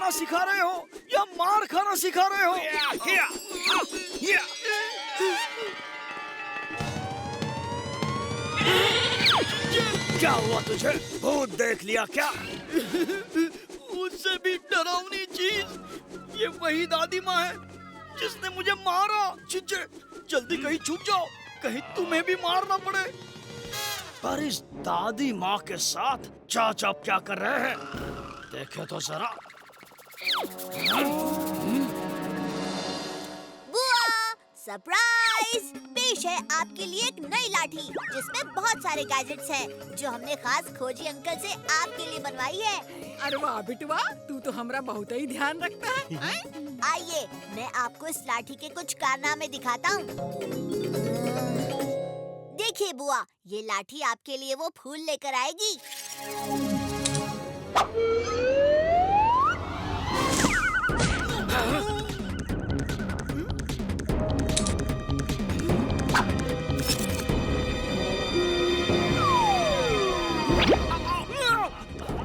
चलाना सिखा रहे हो या मार खाना सिखा रहे हो? क्या हुआ तुझे? भूत देख लिया क्या? उससे भी डरावनी चीज, ये वही दादी माँ है जिसने मुझे मारा। चिंचे, जल्दी कहीं छुप जाओ, कहीं तुम्हें भी मारना पड़े। पर इस दादी माँ के साथ चाचा क्या कर रहे हैं? देखे तो जरा। बुआ, सरप्राइज! पेश है आपके लिए एक नई लाठी जिसमें बहुत सारे गैजेट्स हैं जो हमने खास खोजी अंकल से आपके लिए बनवाई है। अरे वाह बिटवा, तू तो हमरा बहुत ही ध्यान रखता है। आइए, मैं आपको इस लाठी के कुछ कारनामे दिखाता हूँ। देखिए बुआ, ये लाठी आपके लिए वो फूल लेकर आएगी।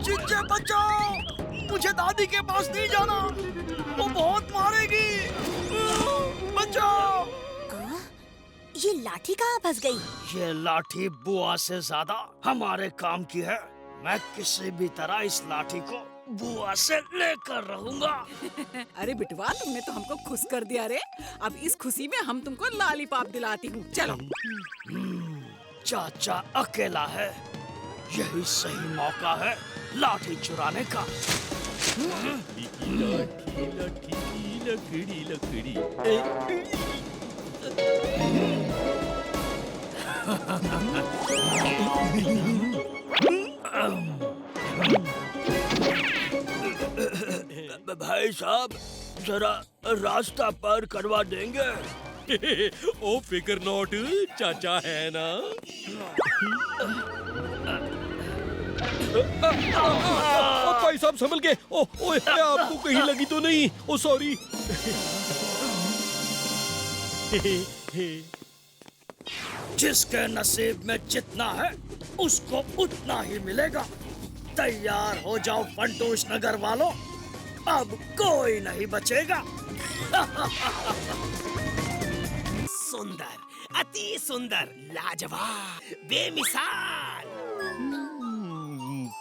चिंचे बचाओ, मुझे दादी के पास नहीं जाना, वो बहुत मारेगी। बचाओ। ये लाठी कहाँ फंस गई? ये लाठी बुआ से ज्यादा हमारे काम की है। मैं किसी भी तरह इस लाठी को बुआ से लेकर रहूंगा। अरे बिटवा, तुमने तो हमको खुश कर दिया रे। अब इस खुशी में हम तुमको लॉलीपॉप दिलाती हूँ, चलो। चाचा अकेला है, यही सही मौका है लाठी चुराने का। लकड़ी लकड़ी। भाई साहब, जरा रास्ता पार करवा देंगे? ओ फिकर नॉट, चाचा है ना। भाई साहब संभल के। ओए, आपको कहीं लगी तो नहीं? ओ सॉरी। जिसके नसीब में जितना है उसको उतना ही मिलेगा। तैयार हो जाओ फंटूश नगर वालों, अब कोई नहीं बचेगा। सुंदर, अति सुंदर, लाजवाब, बेमिसाल।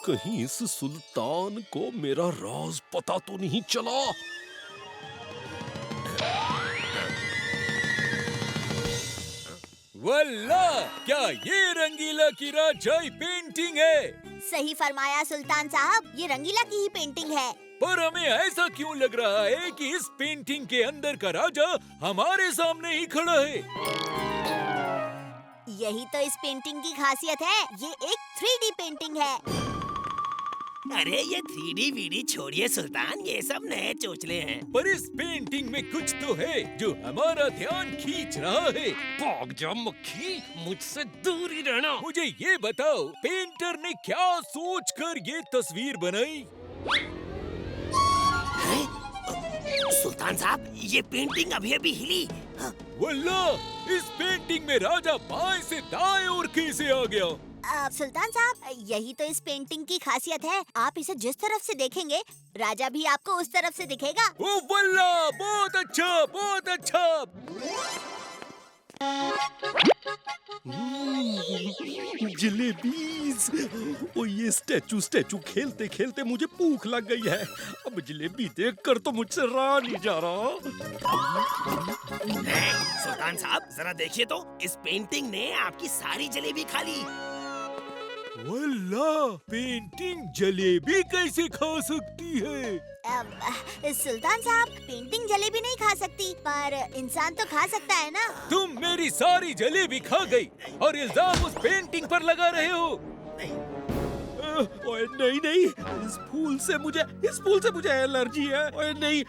कहीं इस सुल्तान को मेरा राज पता तो नहीं चला। वल्लाह, क्या ये रंगीला की राजाई पेंटिंग है? सही फरमाया सुल्तान साहब, ये रंगीला की ही पेंटिंग है। पर हमें ऐसा क्यों लग रहा है कि इस पेंटिंग के अंदर का राजा हमारे सामने ही खड़ा है? यही तो इस पेंटिंग की खासियत है, ये एक 3D पेंटिंग है। अरे ये 3D वीडी छोड़िए सुल्तान, ये सब नए चोचले हैं। पर इस पेंटिंग में कुछ तो है जो हमारा ध्यान खींच रहा है। भाग जा मक्खी, मुझसे दूर ही रहना। मुझे ये बताओ, पेंटर ने क्या सोचकर ये तस्वीर बनाई? सुल्तान साहब, ये पेंटिंग अभी अभी हिली। वल्लाह, इस पेंटिंग में राजा बाएं से दाएं और कैसे आ गया? सुल्तान साहब, यही तो इस पेंटिंग की खासियत है। आप इसे जिस तरफ से देखेंगे, राजा भी आपको उस तरफ से दिखेगा। ओ वल्लाह, बहुत अच्छा, बहुत अच्छा। जलेबीज। ओ ये स्टैचू खेलते खेलते मुझे भूख लग गई है। अब जलेबी देखकर तो मुझसे रहा नहीं जा रहा। सुल्तान साहब, जरा देखिए तो, इस पेंटिंग ने आपकी सारी जलेबी खा ली। वल्लाह, पेंटिंग जलेबी कैसे खा सकती है? सुल्तान साहब, पेंटिंग जलेबी नहीं खा सकती, पर इंसान तो खा सकता है ना। तुम मेरी सारी जलेबी खा गई और इल्जाम उस पेंटिंग पर लगा रहे हो। ओए नहीं, इस फूल से मुझे एलर्जी है। ओए नहीं,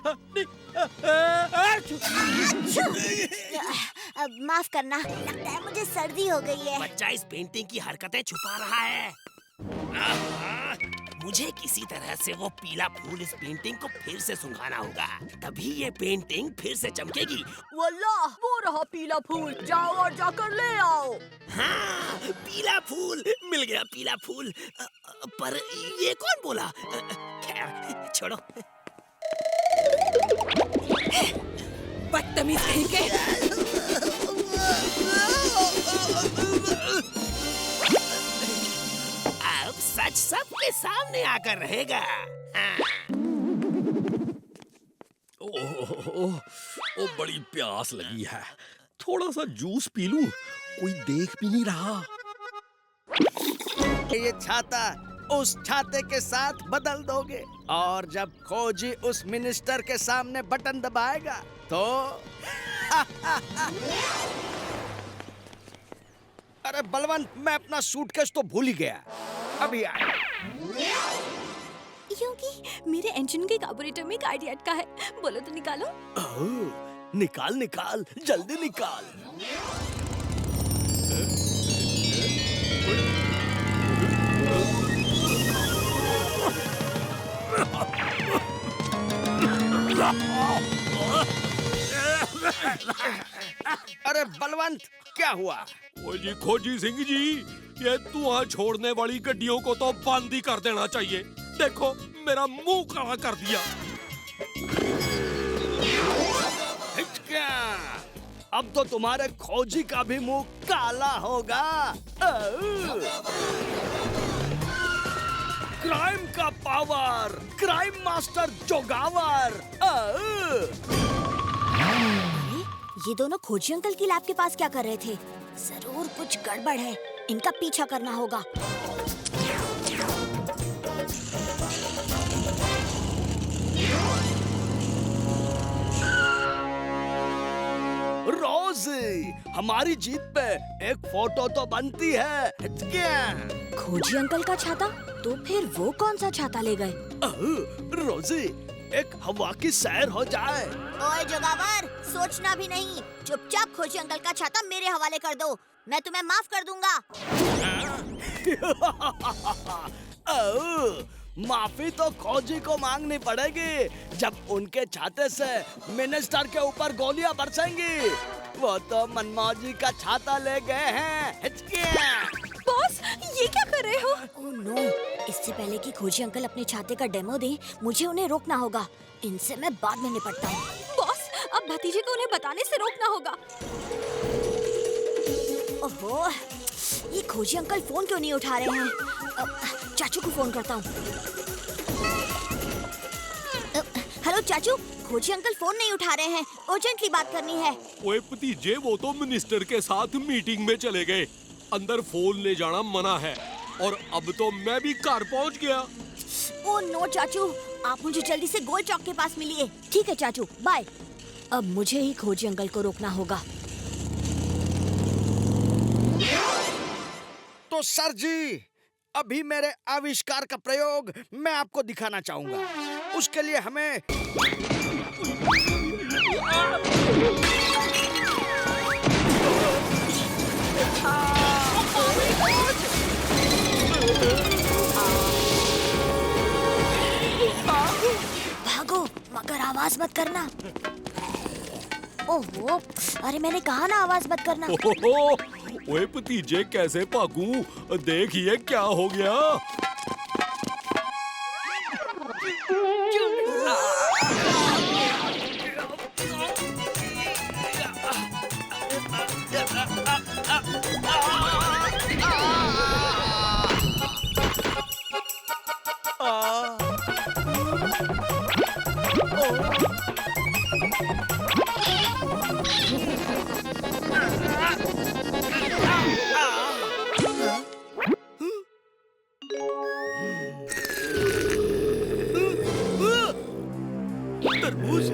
माफ करना, लगता है मुझे सर्दी हो गई है। बच्चा इस पेंटिंग की हरकतें छुपा रहा है। मुझे किसी तरह से वो पीला फूल इस पेंटिंग को फिर से सुंघाना होगा, तभी ये पेंटिंग फिर से चमकेगी। वल्लाह, वो रहा पीला फूल, जाओ और जाकर ले आओ। हाँ, पीला फूल मिल गया, पीला फूल। पर ये कौन बोला? खैर छोड़ो। बदतमीज कहीं के। अब सच सबके सामने आकर रहेगा। हाँ। ओ बड़ी प्यास लगी है, थोड़ा सा जूस पी लूं। कोई देख भी नहीं रहा। ये छाता उस छाते के साथ बदल दोगे और जब खोजी उस मिनिस्टर के सामने बटन दबाएगा तो अरे बलवंत, मैं अपना सूटकेस तो भूल ही गया। अभी आया। क्योंकि मेरे इंजन के कार्बोरेटर में एक आइडिया अटका है। बोलो तो निकालो। ओह, निकाल निकाल, जल्दी निकाल। अरे बलवंत, क्या हुआ? ओ जी खोजी सिंह जी, ये धुआं छोड़ने वाली गड्डियों को तो बंद ही कर देना चाहिए। देखो मेरा मुंह काला कर दिया। हिचका, अब तो तुम्हारे खोजी का भी मुंह काला होगा। क्राइम का पावर, क्राइम मास्टर जोगावर। ये दोनों खोजी अंकल की लैब के पास क्या कर रहे थे? जरूर कुछ गड़बड़ है, इनका पीछा करना होगा। रोजी, हमारी जीत पे एक फोटो तो बनती है। क्या? खोजी अंकल का छाता? तो फिर वो कौन सा छाता ले गए? रोजी, एक हवा की सैर हो जाए। ओए जोगावर, सोचना भी नहीं, चुपचाप खोजी अंकल का छाता मेरे हवाले कर दो, मैं तुम्हें माफ कर दूंगा। माफी तो खोजी को मांगनी पड़ेगी जब उनके छाते से मिनिस्टर के ऊपर गोलियां बरसेंगी। वो तो मनमौजी का छाता ले गए हैं। बॉस, ये क्या कर रहे हो? ओह नो, इससे पहले कि खोजी अंकल अपने छाते का डेमो दें, मुझे उन्हें रोकना होगा। इनसे मैं बाद में निपटता हूँ। बॉस, अब भतीजे को उन्हें बताने से रोकना होगा। ओहो, ये खोजी अंकल फोन क्यों नहीं उठा रहे हैं? चाचू को फोन करता हूँ। हेलो चाचू, खोजी अंकल फोन नहीं उठा रहे हैं, अर्जेंटली बात करनी है। ओए भतीजे, वो तो मिनिस्टर के साथ मीटिंग में चले गए, अंदर फोन ले जाना मना है। और अब तो मैं भी घर पहुंच गया। ओह नो चाचू, आप मुझे जल्दी से गोल चौक के पास मिलिए। ठीक है चाचू, बाय। अब मुझे ही खोजी अंकल को रोकना होगा। तो सर जी, अभी मेरे आविष्कार का प्रयोग मैं आपको दिखाना चाहूंगा। उसके लिए हमें भागो, मगर आवाज मत करना। ओहो, अरे मैंने कहा ना आवाज मत करना। ओए भतीजे, कैसे भागूं? देखिए क्या हो गया। तरबूज।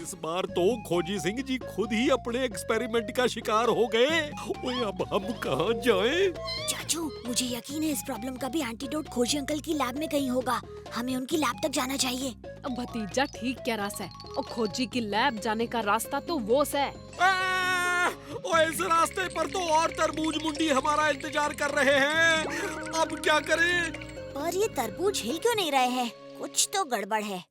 इस बार तो खोजी सिंह जी खुद ही अपने एक्सपेरिमेंट का शिकार हो गए। ओए, अब हम कहाँ जाएं? चाचू, मुझे यकीन है इस प्रॉब्लम का भी एंटीडोट खोजी अंकल की लैब में कहीं होगा। हमें उनकी लैब तक जाना चाहिए। अब भतीजा ठीक क्या रास्ता है, और खोजी की लैब जाने का रास्ता तो वो है। ओए, इस रास्ते पर तो और तरबूज मुंडी हमारा इंतजार कर रहे हैं। अब क्या करें? पर ये तरबूज हिल क्यों नहीं रहे हैं? कुछ तो गड़बड़ है।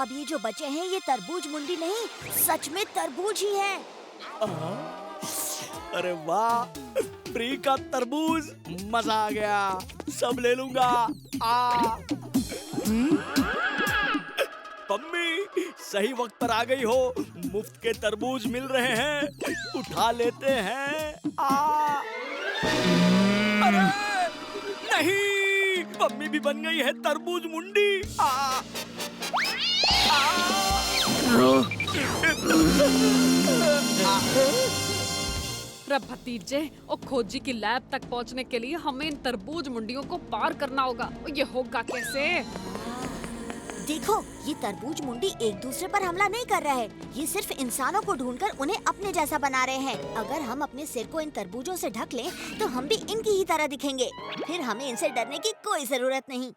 अब ये जो बचे हैं ये तरबूज मुंडी नहीं, सच में तरबूज ही है। अरे वाह, फ्री का तरबूज, मजा आ गया, सब ले लूंगा। पम्मी सही वक्त पर आ गई हो, मुफ्त के तरबूज मिल रहे हैं, उठा लेते हैं। अरे नहीं, पम्मी भी बन गई है तरबूज मुंडी। रे भतीजे, और खोजी की लैब तक पहुंचने के लिए हमें इन तरबूज मुंडियों को पार करना होगा। ये होगा कैसे? देखो, ये तरबूज मुंडी एक दूसरे पर हमला नहीं कर रहा है, ये सिर्फ इंसानों को ढूंढकर उन्हें अपने जैसा बना रहे हैं। अगर हम अपने सिर को इन तरबूजों से ढक लें, तो हम भी इनकी ही तरह दिखेंगे। फिर हमें इनसे डरने की कोई जरूरत नहीं।